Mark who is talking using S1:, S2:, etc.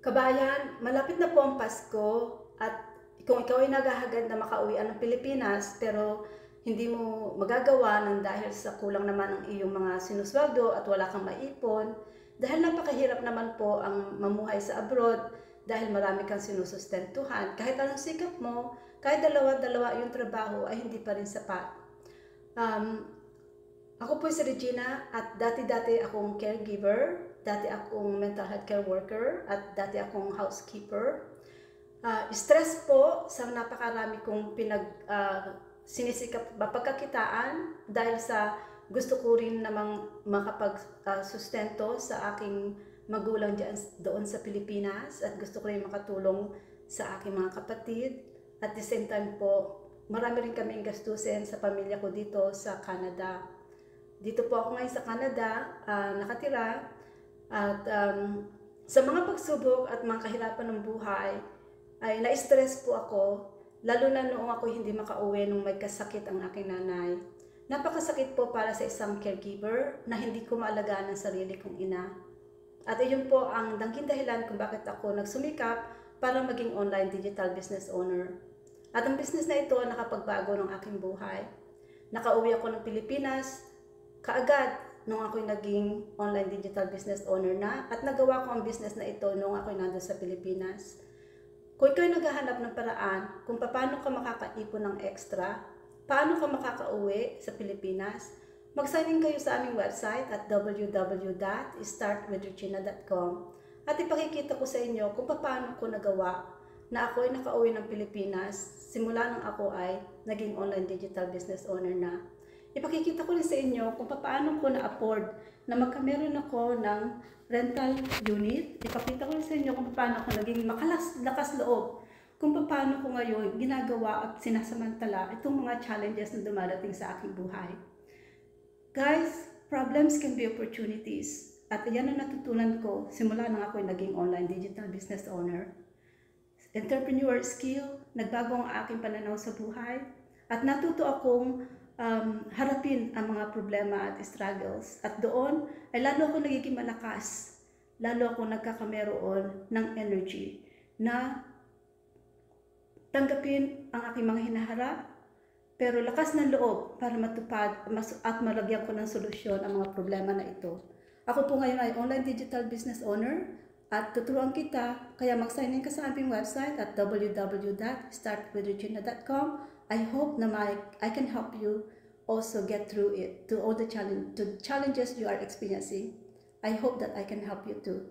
S1: Kabayan, malapit na po ang Pasko at kung ikaw ay naghahagad na makauwian ng Pilipinas pero hindi mo magagawa ng dahil sa kulang naman ang iyong mga sinusweldo at wala kang maipon, dahil napakahirap naman po ang mamuhay sa abroad dahil marami kang sinusustentuhan. Kahit anong sikap mo, kahit dalawa-dalawa yung trabaho ay hindi pa rin sapat. Ako po si Regina at dati-dati akong caregiver, dati akong mental health care worker at dati akong housekeeper. Stress po sa napakarami kong sinisikap mapagkakitaan dahil sa gusto ko rin namang makapag-sustento sa aking magulang doon sa Pilipinas at gusto ko rin makatulong sa aking mga kapatid. At the same time po, marami rin kaming gastusin sa pamilya ko dito sa Canada. Dito po ako ngayon sa Canada, nakatira. At sa mga pagsubok at mga kahirapan ng buhay, ay na-stress po ako, lalo na noong ako hindi makauwi nung may kasakit ang aking nanay. Napakasakit po para sa isang caregiver na hindi ko maalagaan ang sarili kong ina. At iyon po ang dangking dahilan kung bakit ako nagsumikap para maging online digital business owner. At ang business na ito nakapagbago ng aking buhay. Nakauwi ako ng Pilipinas kaagad nung ako'y naging online digital business owner na at nagawa ko ang business na ito nung ako'y nandun sa Pilipinas. Kung ikaw'y naghahanap ng paraan kung paano ka makakaipon ng extra, paano ka makakauwi sa Pilipinas, mag-sign in kayo sa aming website at www.startwithregina.com at ipakikita ko sa inyo kung paano ko nagawa na ako'y nakauwi ng Pilipinas simula nang ako ay naging online digital business owner na. Ipakikita ko rin sa inyo kung paano ko na-afford na magkameron ako ng rental unit. Ipakita ko rin sa inyo kung paano ako naging lakas loob. Kung paano ko ngayon ginagawa at sinasamantala itong mga challenges na dumarating sa aking buhay. Guys, problems can be opportunities. At yan ang natutunan ko simula nang ako'y naging online digital business owner. Entrepreneur skill, nagbago ang aking pananaw sa buhay. At natuto akong harapin ang mga problema at struggles. At doon ay lalo ako nagiging malakas, lalo ako nagkakameroon ng energy na tanggapin ang aking mga hinaharap, pero lakas ng loob para matupad at malagyan ko ng solusyon ang mga problema na ito. Ako po ngayon ay online digital business owner at tuturuan kita, kaya mag-sign in ka sa aming website at www.startwithregina.com. I hope na I can help you also get through it, to all the challenges you are experiencing. I hope that I can help you too.